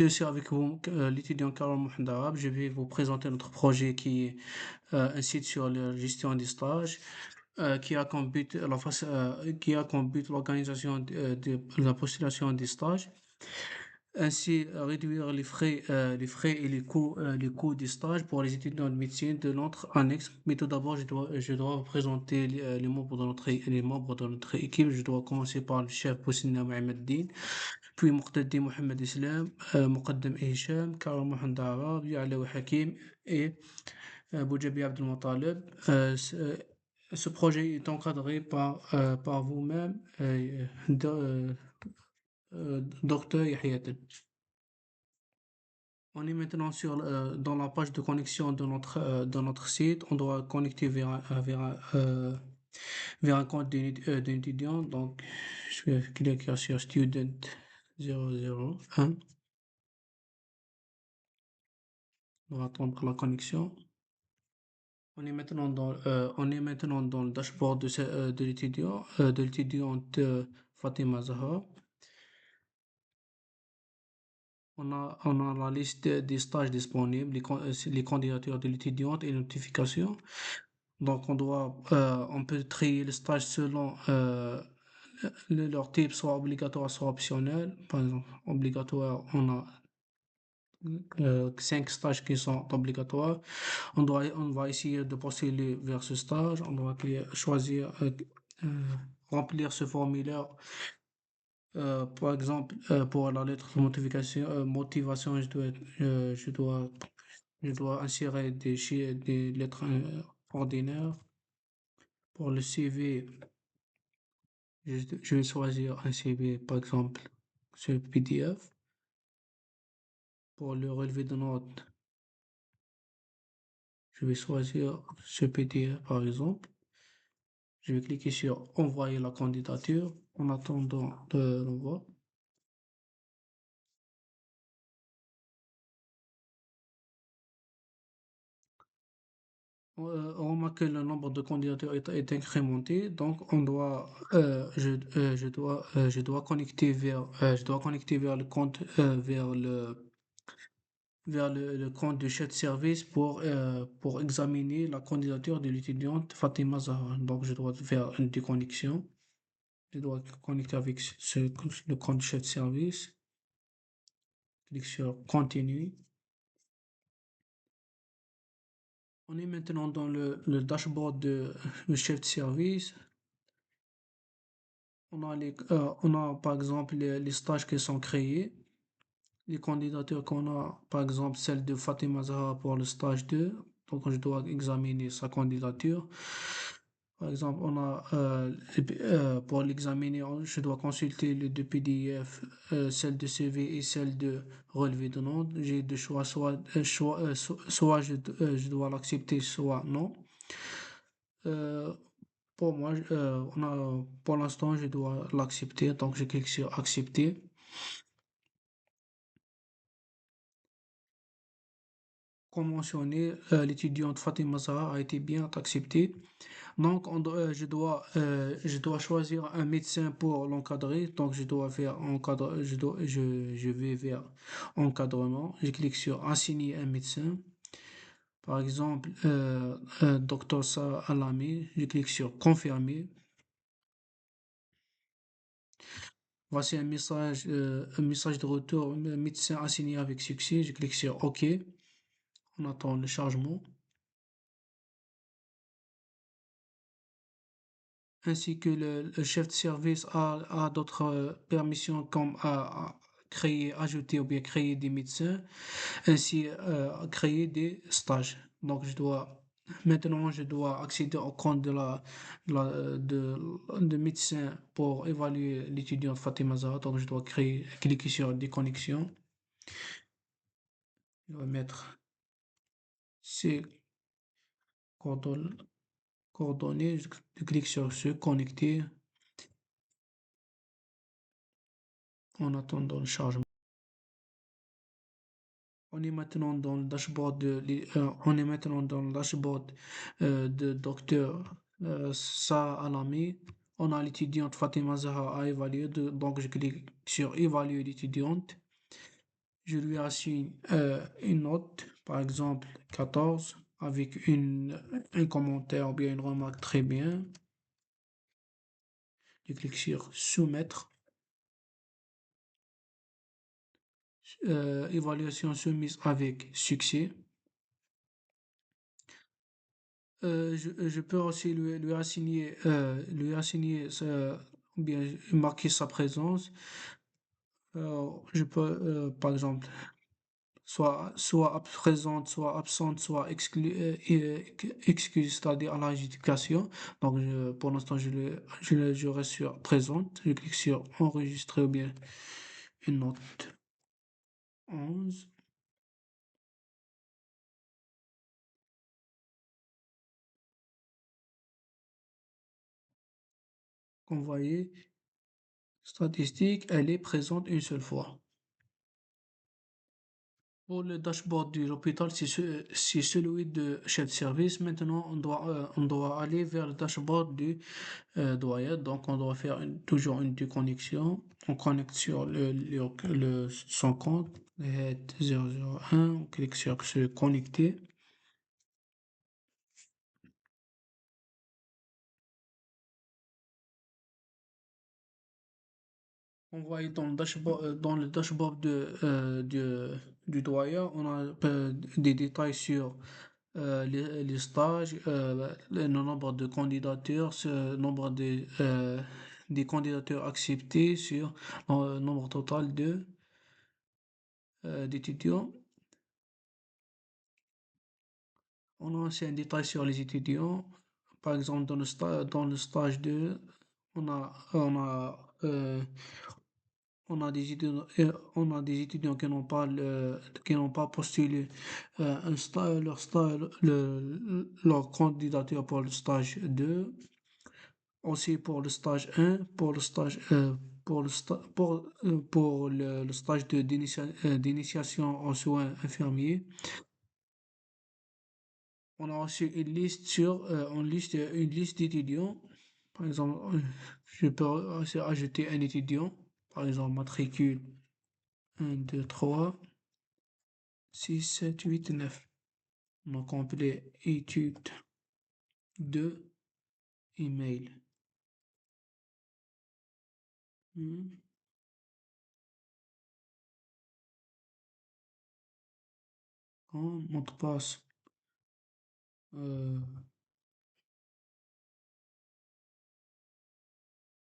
suis aussi avec vous, l'étudiant Karol Mohamed Arab. Je vais vous présenter notre projet qui est un site sur la gestion des stages qui a comme but qui a comme but l'organisation de la postulation des stages. Ainsi, réduire les frais et les coûts des stages pour les étudiants de médecine de notre annexe. Mais tout d'abord, je dois vous présenter les membres de notre équipe. Je dois commencer par le chef Boussina Mohamed Din, puis Muqtadi Mohamed Islam, Muqaddam Hisham, Karol Mohamed Arab, Ya'la Hakim et Boujabi Abdelmoutaleb. Ce projet est encadré par vous-même, Docteur Yahya. On est maintenant dans la page de connexion de notre site. On doit connecter vers un compte d'un étudiant. Donc, je vais cliquer sur Student 001. On va attendre la connexion. On est maintenant dans le dashboard de l'étudiant, de l'étudiante Fatima Zahra. On a la liste des stages disponibles, les candidatures de l'étudiante et les notifications. Donc, on peut trier les stages selon leur type, soit obligatoire, soit optionnel. Par exemple, obligatoire, on a 5 stages qui sont obligatoires. On va essayer de postuler vers ce stage. On doit choisir, remplir ce formulaire. Par exemple, pour la lettre de motivation, je dois insérer des lettres ordinaires. Pour le CV, je vais choisir un CV, par exemple, ce PDF. Pour le relevé de notes, je vais choisir ce PDF, par exemple. Je vais cliquer sur envoyer la candidature en attendant de l'envoi. On remarque que le nombre de candidatures est incrémenté, donc je dois connecter vers le compte, le compte de chat service pour examiner la candidature de l'étudiante Fatima Zahra. Donc, je dois faire une déconnexion. Je dois connecter avec le compte de chat service. Clique sur continue. On est maintenant dans le dashboard le chef de service. On a par exemple les stages qui sont créés, les candidatures qu'on a, par exemple celle de Fatima Zahra pour le stage 2. Donc je dois examiner sa candidature. Par exemple, pour l'examiner, je dois consulter les deux PDF, celle de CV et celle de relevé de notes. J'ai deux choix, soit je dois l'accepter, soit non. Euh, pour moi, pour l'instant, je dois l'accepter, donc je clique sur accepter. Comme mentionné, l'étudiante Fatima Zahra a été bien acceptée. Donc, je dois choisir un médecin pour l'encadrer. Donc, je vais vers encadrement. Je clique sur assigner un médecin. Par exemple, Dr. Sa Alami. Je clique sur confirmer. Voici un message de retour, médecin assigné avec succès. Je clique sur OK. On attend le chargement. Ainsi que le chef de service a d'autres permissions comme à créer, ajouter ou bien créer des médecins, ainsi créer des stages. Donc maintenant je dois accéder au compte de médecin pour évaluer l'étudiant Fatima Zahra. Donc je dois cliquer sur déconnexion. Je vais mettre ces coordonnées. Je clique sur se connecter en attendant le chargement. On est maintenant dans le dashboard de docteur Sa Alami. On a l'étudiante Fatima Zahra à évaluer, donc je clique sur évaluer l'étudiante. Je lui assigne une note, par exemple 14, avec un commentaire ou bien une remarque très bien. Je clique sur soumettre. Évaluation soumise avec succès. Je peux aussi lui assigner ou bien marquer sa présence. Je peux, par exemple, soit présente, soit absente, soit excuse, c'est-à-dire à la justification. Donc, pour l'instant, je reste sur présente. Je clique sur enregistrer ou bien une note 11. Comme vous voyez, statistique, elle est présente une seule fois. Pour le dashboard de l'hôpital, c'est celui de chef de service. Maintenant, on doit aller vers le dashboard du doyen. Donc, on doit faire toujours une déconnexion. On connecte sur son compte, et 001. On clique sur se connecter. On voit dans le dashboard du doyen, on a des détails sur les stages, le nombre de candidatures, ce nombre des candidatures acceptées sur le nombre total d'étudiants. On a aussi un détail sur les étudiants. Par exemple, dans le stage 2, on a, on a, euh, on a des étudiants qui n'ont pas postulé leur candidature pour le stage 2. Aussi pour le stage 1, pour le stage d'initiation en soins infirmiers. On a aussi une liste d'étudiants. Par exemple, je peux aussi ajouter un étudiant. Par exemple, matricule 1, 2, 3, 6, 7, 8, 9. On a complet étude 2, email. Mot de passe. Euh,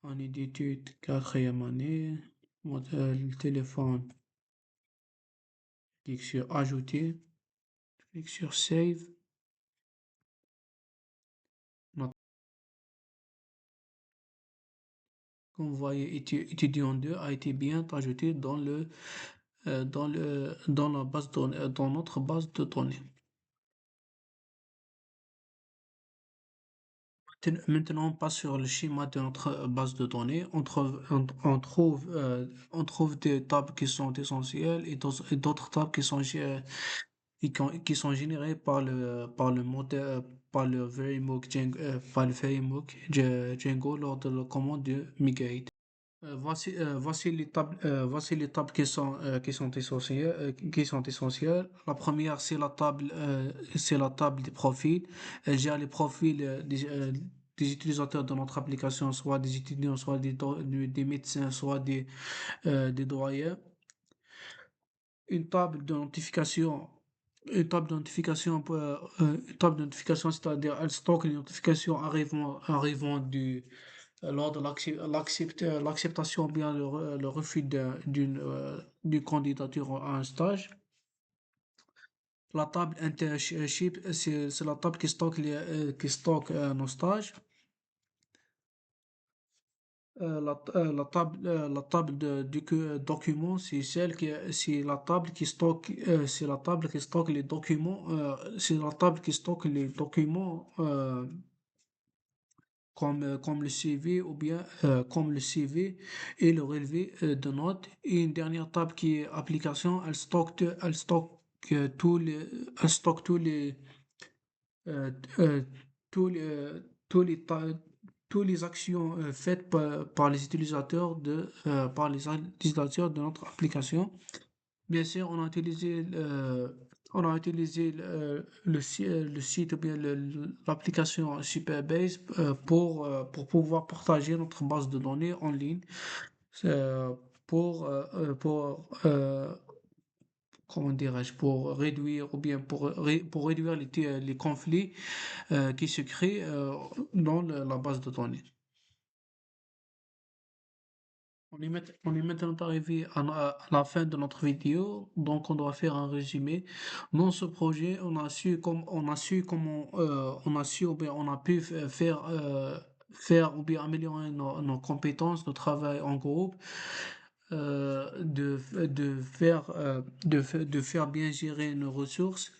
Année d'études, quatrième année. Le téléphone. Clique sur ajouter. Clique sur save. Notre- Comme vous voyez, étudiant 2 a été bien ajouté dans la base de données, dans notre base de données. Maintenant, on passe sur le schéma de notre base de données. On trouve des tables qui sont essentielles et d'autres tables qui sont générées par le modèle, par le framework Django lors de la commande de Migrate. Voici les tables qui sont essentielles. La première, c'est la table des profils. Elle gère les profils des utilisateurs de notre application, soit des étudiants, soit des médecins, soit des doyens. Une table de notification, une table de notification, c'est-à-dire elle stocke les notifications arrivant lors de l'acceptation ou bien le refus d'une candidature à un stage. La table internship, c'est la table nos stages. La table documents, c'est la table qui stocke, c'est la table qui stocke les documents, c'est la table qui stocke les documents comme le CV ou bien comme le CV et le relevé de notes. Et une dernière table qui est application, elle stocke euh, euh, tous les, tous les, ta- tous les actions faites par les utilisateurs par les utilisateurs de notre application. Bien sûr, le site ou bien l'application Superbase pour pouvoir partager notre base de données en ligne euh, pour comment dirais-je, pour réduire ou bien pour réduire les conflits qui se créent dans la base de données. On est maintenant arrivé à la fin de notre vidéo, donc on doit faire un résumé. Dans ce projet, on a su comment, on a su ou bien on a pu faire ou bien améliorer nos compétences, notre travail en groupe, de faire bien gérer nos ressources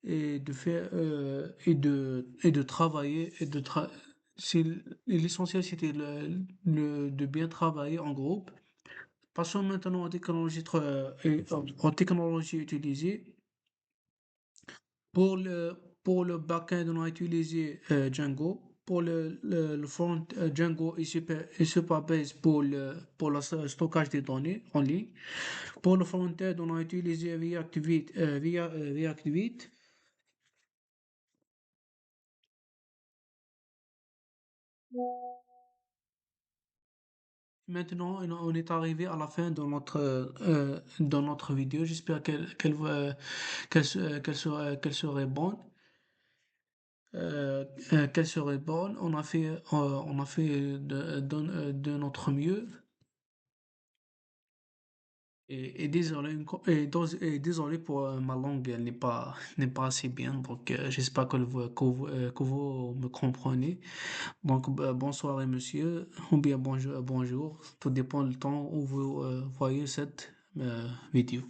et de faire et de travailler c'est l'essentiel c'était de bien travailler en groupe. Passons maintenant aux technologies utilisées. Pour le backend, on a utilisé Django. Pour le front, Django et Supabase pour le stockage des données en ligne. Pour le front-end, on a utilisé React 8. Maintenant, on est arrivé à la fin de notre vidéo. J'espère qu'elle serait bonne. Qu'elle serait bonne. On a fait de notre mieux. Et désolé pour ma langue, elle n'est pas assez bien. Donc, j'espère que vous me comprenez. Donc, bonsoir, monsieur, ou bien bonjour, bonjour. Tout dépend du temps où vous voyez cette vidéo.